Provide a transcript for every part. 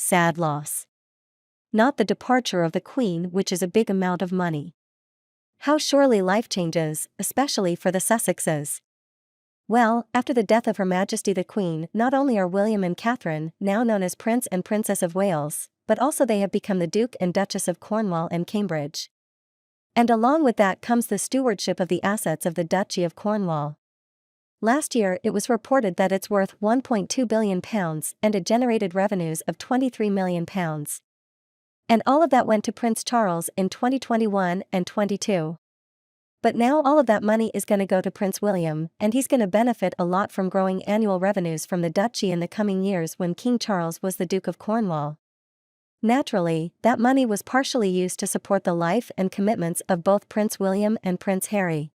sad loss. Not the departure of the Queen, which is a big amount of money. How surely life changes, especially for the Sussexes. Well, after the death of Her Majesty the Queen, not only are William and Catherine now known as Prince and Princess of Wales, but also they have become the Duke and Duchess of Cornwall and Cambridge. And along with that comes the stewardship of the assets of the Duchy of Cornwall. Last year it was reported that it's worth £1.2 billion and it generated revenues of £23 million. And all of that went to Prince Charles in 2021 and 22. But now all of that money is going to go to Prince William, and he's going to benefit a lot from growing annual revenues from the duchy in the coming years when King Charles was the Duke of Cornwall. Naturally, that money was partially used to support the life and commitments of both Prince William and Prince Harry.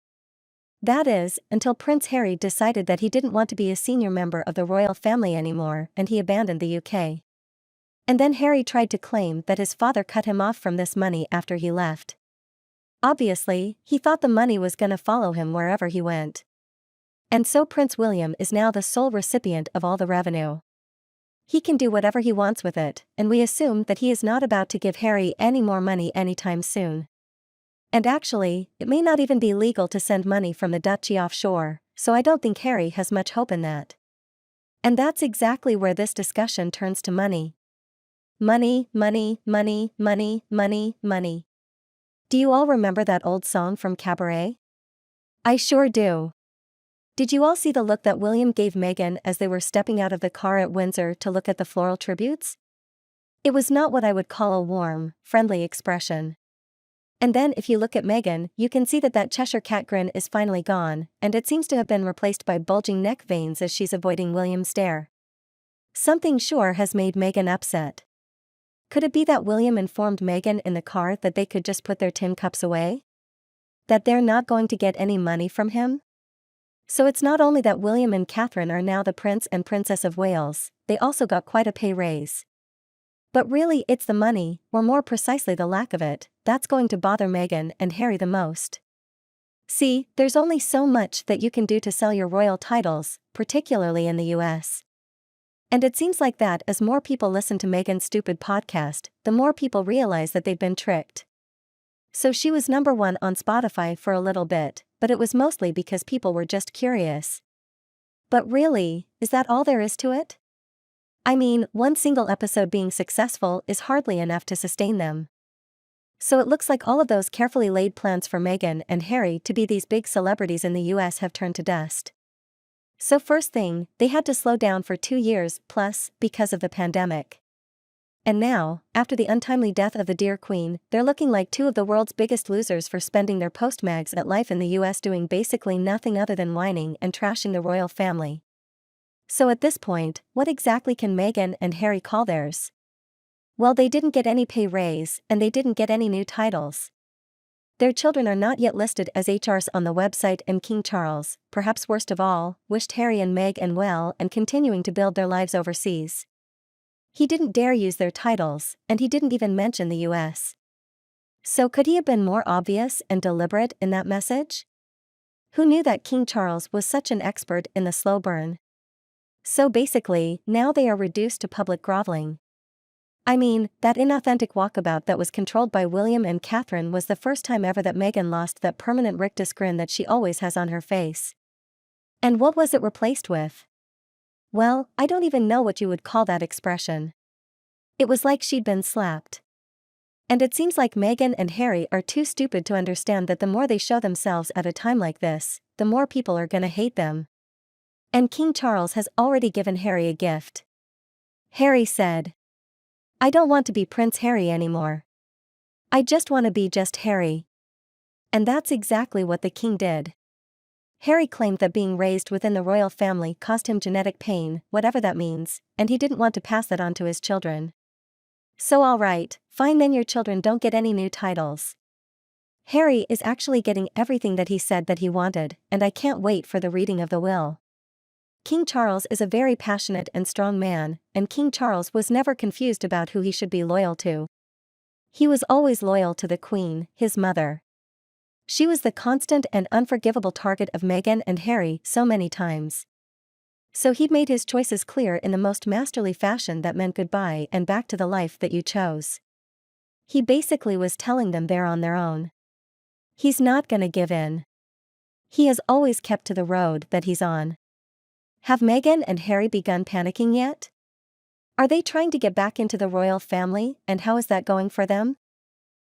That is, until Prince Harry decided that he didn't want to be a senior member of the royal family anymore and he abandoned the UK. And then Harry tried to claim that his father cut him off from this money after he left. Obviously, he thought the money was gonna follow him wherever he went. And so Prince William is now the sole recipient of all the revenue. He can do whatever he wants with it, and we assume that he is not about to give Harry any more money anytime soon. And actually, it may not even be legal to send money from the duchy offshore, so I don't think Harry has much hope in that. And that's exactly where this discussion turns to money. Money, money, money, money, money, money. Do you all remember that old song from Cabaret? I sure do. Did you all see the look that William gave Meghan as they were stepping out of the car at Windsor to look at the floral tributes? It was not what I would call a warm, friendly expression. And then if you look at Meghan, you can see that that Cheshire cat grin is finally gone, and it seems to have been replaced by bulging neck veins as she's avoiding William's stare. Something sure has made Meghan upset. Could it be that William informed Meghan in the car that they could just put their tin cups away? That they're not going to get any money from him? So it's not only that William and Catherine are now the Prince and Princess of Wales, they also got quite a pay raise. But really it's the money, or more precisely the lack of it, that's going to bother Meghan and Harry the most. See, there's only so much that you can do to sell your royal titles, particularly in the US. And it seems like that as more people listen to Meghan's stupid podcast, the more people realize that they've been tricked. So she was #1 on Spotify for a little bit, but it was mostly because people were just curious. But really, is that all there is to it? I mean, one single episode being successful is hardly enough to sustain them. So it looks like all of those carefully laid plans for Meghan and Harry to be these big celebrities in the US have turned to dust. So first thing, they had to slow down for 2 years plus because of the pandemic. And now, after the untimely death of the dear Queen, they're looking like two of the world's biggest losers for spending their post-mags at life in the US doing basically nothing other than whining and trashing the royal family. So at this point, what exactly can Meghan and Harry call theirs? Well, they didn't get any pay raise, and they didn't get any new titles. Their children are not yet listed as HRs on the website, and King Charles, perhaps worst of all, wished Harry and Meghan well and continuing to build their lives overseas. He didn't dare use their titles, and he didn't even mention the US. So could he have been more obvious and deliberate in that message? Who knew that King Charles was such an expert in the slow burn? So basically, now they are reduced to public groveling. I mean, that inauthentic walkabout that was controlled by William and Catherine was the first time ever that Meghan lost that permanent rictus grin that she always has on her face. And what was it replaced with? Well, I don't even know what you would call that expression. It was like she'd been slapped. And it seems like Meghan and Harry are too stupid to understand that the more they show themselves at a time like this, the more people are gonna hate them. And King Charles has already given Harry a gift. Harry said, "I don't want to be Prince Harry anymore. I just want to be just Harry." And that's exactly what the king did. Harry claimed that being raised within the royal family caused him genetic pain, whatever that means, and he didn't want to pass that on to his children. So alright, fine, then your children don't get any new titles. Harry is actually getting everything that he said that he wanted, and I can't wait for the reading of the will. King Charles is a very passionate and strong man, and King Charles was never confused about who he should be loyal to. He was always loyal to the Queen, his mother. She was the constant and unforgivable target of Meghan and Harry so many times. So he made his choices clear in the most masterly fashion that meant goodbye and back to the life that you chose. He basically was telling them they're on their own. He's not gonna give in. He has always kept to the road that he's on. Have Meghan and Harry begun panicking yet? Are they trying to get back into the royal family, and how is that going for them?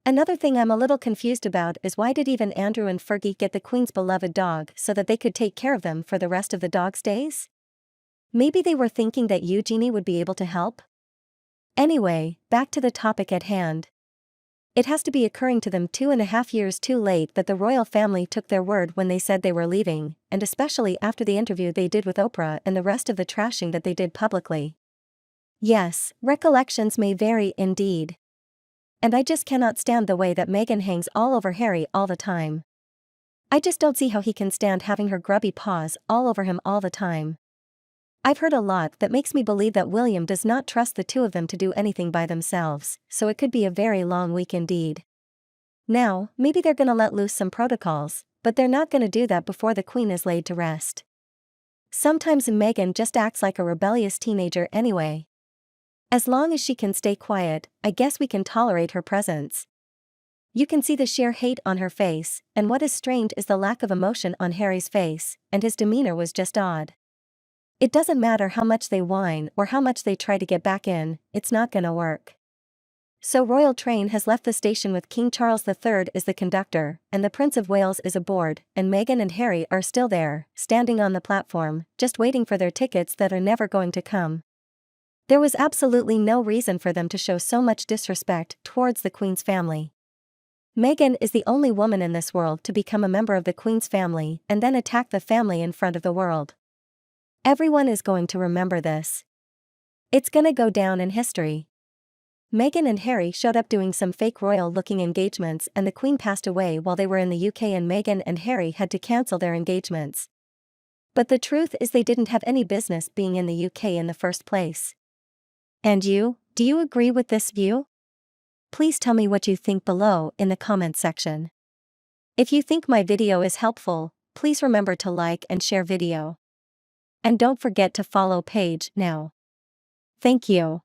Another thing I'm a little confused about is why did even Andrew and Fergie get the Queen's beloved dog so that they could take care of them for the rest of the dog's days? Maybe they were thinking that Eugenie would be able to help? Anyway, back to the topic at hand. It has to be occurring to them 2.5 years too late that the royal family took their word when they said they were leaving, and especially after the interview they did with Oprah and the rest of the trashing that they did publicly. Yes, recollections may vary indeed. And I just cannot stand the way that Meghan hangs all over Harry all the time. I just don't see how he can stand having her grubby paws all over him all the time. I've heard a lot that makes me believe that William does not trust the two of them to do anything by themselves, so it could be a very long week indeed. Now, maybe they're gonna let loose some protocols, but they're not gonna do that before the Queen is laid to rest. Sometimes Meghan just acts like a rebellious teenager anyway. As long as she can stay quiet, I guess we can tolerate her presence. You can see the sheer hate on her face, and what is strange is the lack of emotion on Harry's face, and his demeanor was just odd. It doesn't matter how much they whine or how much they try to get back in, it's not gonna work. So Royal Train has left the station with King Charles III as the conductor, and the Prince of Wales is aboard, and Meghan and Harry are still there, standing on the platform, just waiting for their tickets that are never going to come. There was absolutely no reason for them to show so much disrespect towards the Queen's family. Meghan is the only woman in this world to become a member of the Queen's family and then attack the family in front of the world. Everyone is going to remember this. It's gonna go down in history. Meghan and Harry showed up doing some fake royal-looking engagements and the Queen passed away while they were in the UK and Meghan and Harry had to cancel their engagements. But the truth is they didn't have any business being in the UK in the first place. And you, do you agree with this view? Please tell me what you think below in the comments section. If you think my video is helpful, please remember to like and share video. And don't forget to follow page now. Thank you.